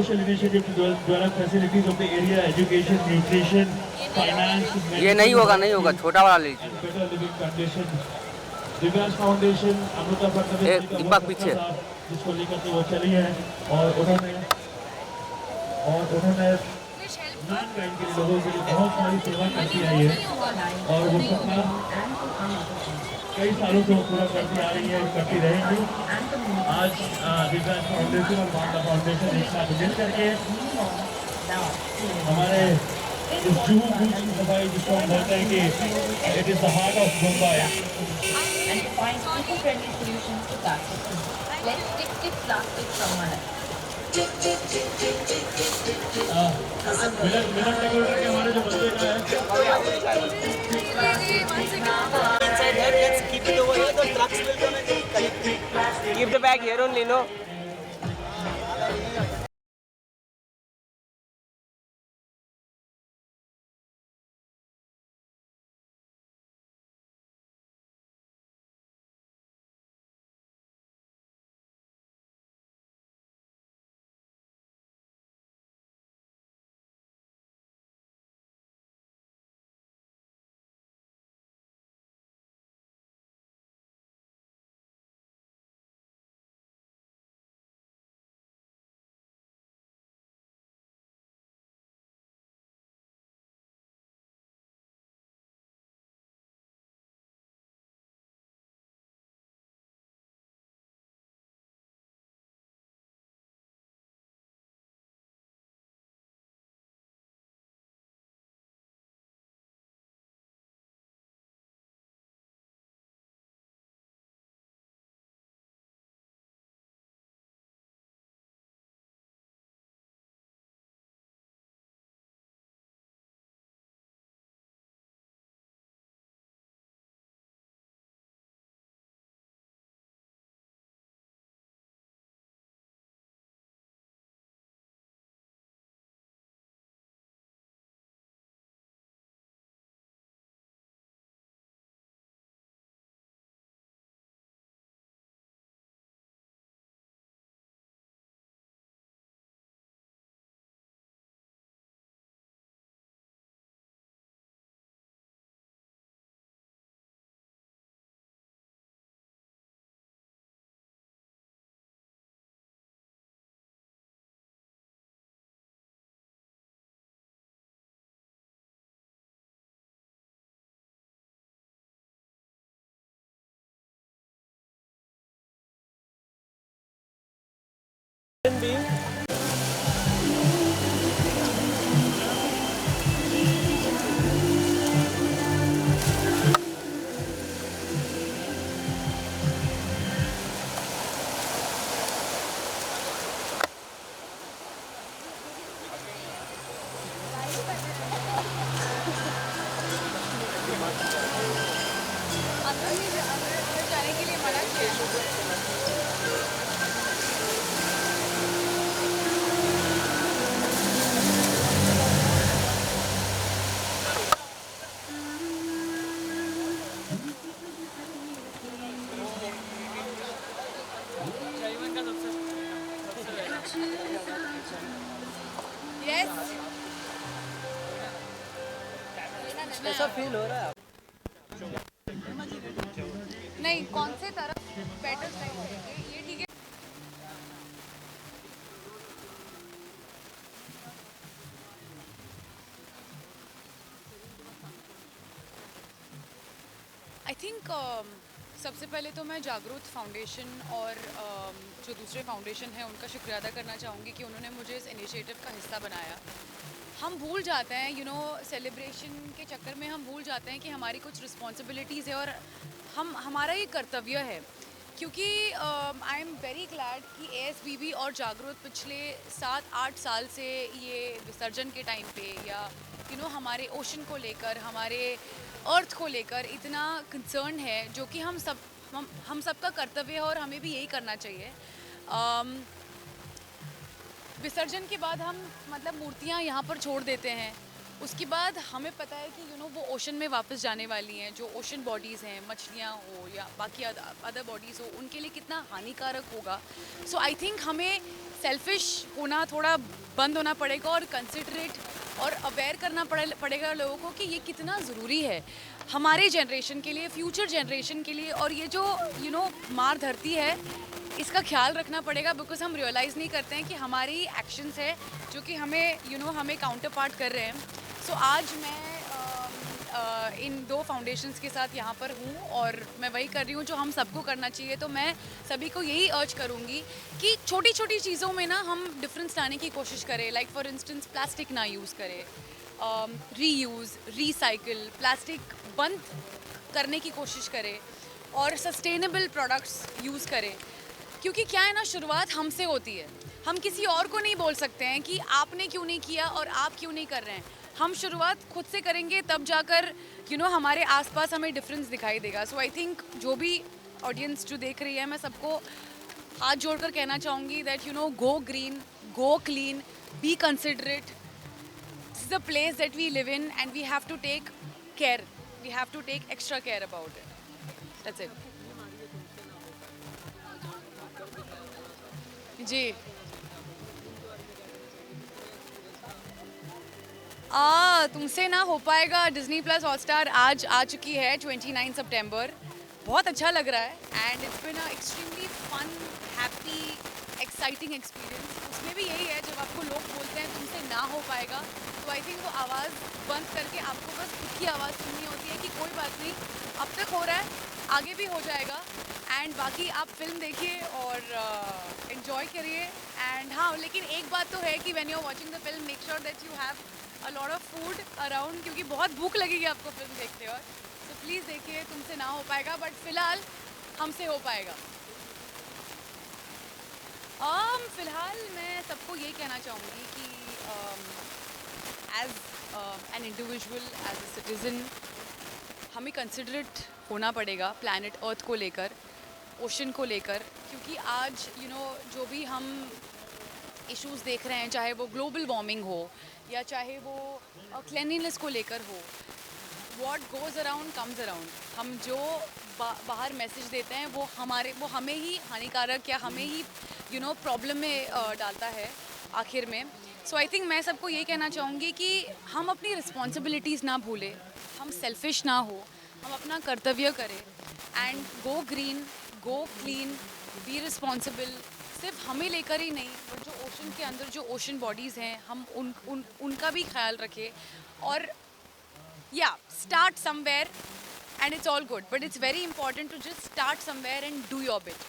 social initiative to develop facilities of the area, education, nutrition, finance, ये नहीं होगा, नहीं होगा, छोटा वाला ले लीजिए। and better living conditions. Divyansh foundation Amruta Fadnavis ji का दीपक बहुत पीछे। अच्छा था, जिसको लेकर के वो चली है और उन्होंने मैनकाइंड के लोगों के लिए बहुत सारी सेवा करती आई है और वो सपना कई सालों से वो पूरा करती आ रही है और करती रहेंगी। आज दिव्यांश फाउंडेशन और मानता फाउंडेशन एक साथ मिल करके हमारे इस जुहू बीच की सफाई, जिसको हम बोलते हैं कि it is the heart of Mumbai, and to find eco-friendly solutions to plastic. Let's take plastic from our life. मिलन टेगोर के हमारे जो बच्चे का है Let's keep it over here. The trucks will come and collect it. Keep the bag here only, no? ऐसा feel हो रहा है। नहीं, कौन से तरफ बेटर साइड ये ठीक है। आई थिंक सबसे पहले तो मैं जागरूक फाउंडेशन और जो दूसरे फाउंडेशन हैं उनका शुक्रिया अदा करना चाहूँगी कि उन्होंने मुझे इस इनिशिएटिव का हिस्सा बनाया। हम भूल जाते हैं सेलिब्रेशन के चक्कर में हम भूल जाते हैं कि हमारी कुछ रिस्पॉन्सिबिलिटीज़ है और हमारा ये कर्तव्य है, क्योंकि आई एम वेरी ग्लैड कि ASBB और जागरूक पिछले 7-8 साल से ये विसर्जन के टाइम पे या हमारे ओशन को लेकर, हमारे अर्थ को लेकर इतना कंसर्न है, जो कि हम सबका कर्तव्य है और हमें भी यही करना चाहिए। विसर्जन के बाद हम मूर्तियाँ यहाँ पर छोड़ देते हैं उसके बाद हमें पता है कि वो ओशन में वापस जाने वाली हैं, जो ओशन बॉडीज़ हैं, मछलियाँ हो या बाकी अदर बॉडीज़ हो, उनके लिए कितना हानिकारक होगा। सो आई थिंक हमें सेल्फिश होना थोड़ा बंद होना पड़ेगा और कंसिडरेट और अवेयर करना पड़ेगा लोगों को कि ये कितना ज़रूरी है हमारे जनरेशन के लिए, फ्यूचर जनरेशन के लिए। और ये जो मार धरती है, इसका ख्याल रखना पड़ेगा, बिकॉज हम रियलाइज़ नहीं करते हैं कि हमारी एक्शंस है जो कि हमें हमें काउंटर पार्ट कर रहे हैं। सो आज मैं इन 2 फाउंडेशंस के साथ यहाँ पर हूँ और मैं वही कर रही हूँ जो हम सबको करना चाहिए। तो मैं सभी को यही अर्ज करूँगी कि छोटी छोटी चीज़ों में ना हम डिफरेंस लाने की कोशिश करें। लाइक फॉर इंस्टेंस प्लास्टिक ना यूज़ करें, रीयूज़, रिसाइकिल, प्लास्टिक बंद करने की कोशिश करें और सस्टेनेबल प्रोडक्ट्स यूज़ करें। क्योंकि क्या है ना, शुरुआत हमसे होती है। हम किसी और को नहीं बोल सकते हैं कि आपने क्यों नहीं किया और आप क्यों नहीं कर रहे हैं। हम शुरुआत खुद से करेंगे, तब जाकर हमारे आसपास हमें डिफरेंस दिखाई देगा। सो आई थिंक जो भी ऑडियंस जो देख रही है, मैं सबको हाथ जोड़कर कहना चाहूँगी that go green, go clean, be considerate. This is the place that we live in and we have to take care, we have to take extra care about it. That's it. जी तुमसे ना हो पाएगा Disney plus Hotstar आज आ चुकी है 29 सितंबर। बहुत अच्छा लग रहा है and it's been a extremely fun, happy, exciting experience. उसमें भी यही है, जब आपको लोग बोलते हैं तुमसे ना हो पाएगा, तो आई थिंक वो आवाज़ बंद करके आपको बस खुद की आवाज़ सुननी होती है कि कोई बात नहीं, अब तक हो रहा है, आगे भी हो जाएगा। एंड बाकी आप फिल्म देखिए और एंजॉय करिए। एंड हाँ, लेकिन एक बात तो है कि when you are watching the film, make sure that you have a lot of food around, क्योंकि बहुत भूख लगेगी आपको फिल्म देखते वक्त। तो प्लीज़ देखिए, तुमसे ना हो पाएगा बट फ़िलहाल हमसे हो पाएगा। फ़िलहाल मैं सबको ये कहना चाहूँगी कि as an individual, as a citizen, हमें कंसिडरेट होना पड़ेगा प्लैनेट अर्थ को लेकर, ओशन को लेकर। क्योंकि आज जो भी हम इश्यूज़ देख रहे हैं, चाहे वो ग्लोबल वार्मिंग हो या चाहे वो क्लीनलीनेस को लेकर हो, what goes around comes around. हम जो बाहर मैसेज देते हैं वो हमें ही हानिकारक या हमें ही प्रॉब्लम में डालता है आखिर में। सो आई थिंक मैं सबको ये कहना चाहूँगी कि हम अपनी रिस्पॉन्सिबिलिटीज़ ना भूलें, हम सेल्फिश ना हो, हम अपना कर्तव्य करें and go green, go clean, be responsible. सिर्फ हमें लेकर ही नहीं, बट जो ओशन के अंदर जो ओशन बॉडीज़ हैं, हम उनका भी ख्याल रखें। और या start somewhere and it's all good, but it's very important to just start somewhere and do your bit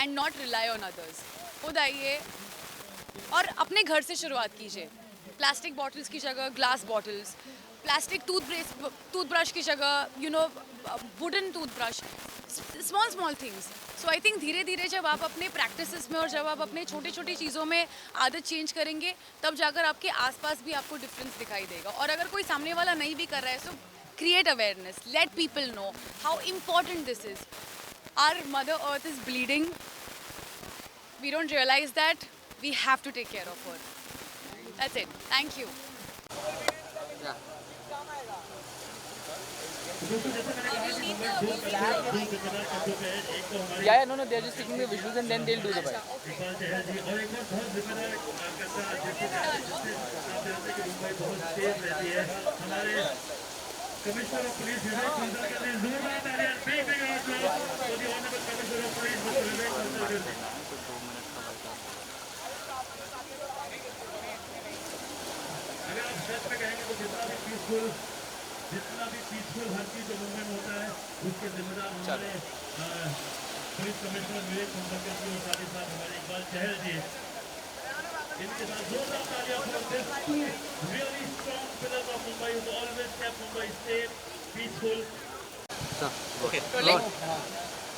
and not rely on others. खुद आइए और अपने घर से शुरुआत कीजिए। प्लास्टिक बॉटल्स की जगह ग्लास बॉटल्स, प्लास्टिक टूथब्रश की जगह wooden toothbrush, small things. So I think धीरे धीरे जब आप अपने प्रैक्टिसेस में और जब आप अपने छोटी छोटी चीज़ों में आदत चेंज करेंगे, तब जाकर आपके आसपास भी आपको डिफरेंस दिखाई देगा। और अगर कोई सामने वाला नहीं भी कर रहा है, so create awareness, let people know how important this is. Our mother earth is bleeding, we don't realise that, we have to take care of her. That's it, thank you. Yeah, no, they're just taking the visuals and then they'll do the bike. Commissioner of police Vivek Kundal के लिए जोरदार तालियां, big applause for the honorable commissioner of police Mr. Vivek Kundal. अगर आप सच में कहेंगे तो जितना भी पीसफुल हर चीज जो मूवमेंट होता है, उसके जिम्मेदार हमारे पुलिस कमिश्नर विवेक कुंदल के और साथ ही साथ हमारे इकबाल चहल जी। इनके साथ जोरदार तालियां for this two really strong pillars of Mumbai who always kept Mumbai safe, peaceful. Okay. Rolling?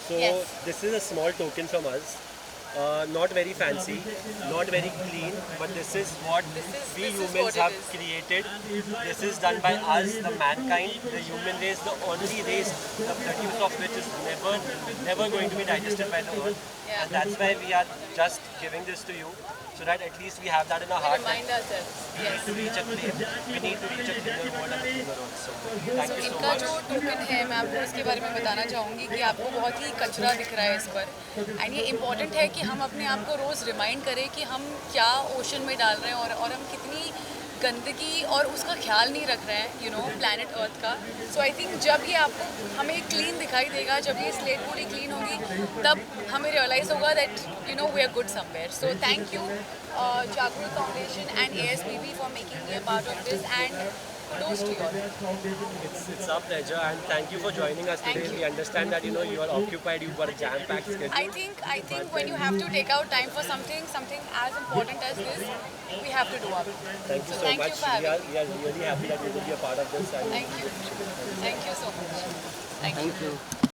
So Yes. this is a small token from us. Not very fancy, not very clean, but this is what we this is humans what it have is. created. This is done by us, the mankind, the human race, the only race, the produce of which is never going to be digested by the earth. Yeah. And that's why we are just giving this to you, so that at least we have that in our We heart. remind ourselves. Yes. To reach a clean, we need to reach a cleaner world and a cleaner earth. So thank you so इनका much. जो token है मैं आपको इसके बारे में बताना चाहूँगी कि आपको बहुत ही कचरा दिख रहा है इस पर एंड ये इम्पॉर्टेंट है कि हम अपने आप को रोज़ रिमाइंड करें कि हम क्या ओशन में डाल रहे हैं और हम कितनी गंदगी और उसका ख्याल नहीं रख रहे हैं यू नो प्लैनेट अर्थ का. सो आई थिंक जब ये आपको हमें क्लीन दिखाई देगा, जब ये स्लेट पूरी क्लीन होगी, तब हमें रियलाइज़ होगा that you know we are good somewhere. So thank you Jagruk foundation and ASBB for making me a part of this and kudos to you all. It's our pleasure, and thank you for joining us Thank today. you. We understand that you are occupied, you've got a jam-packed schedule. I think when you have to take out time for something as important as this, we have to do our bit. Thank you so thank much. you for having me. We are really happy that you will be a part of this. And Thank you so much. Thank you.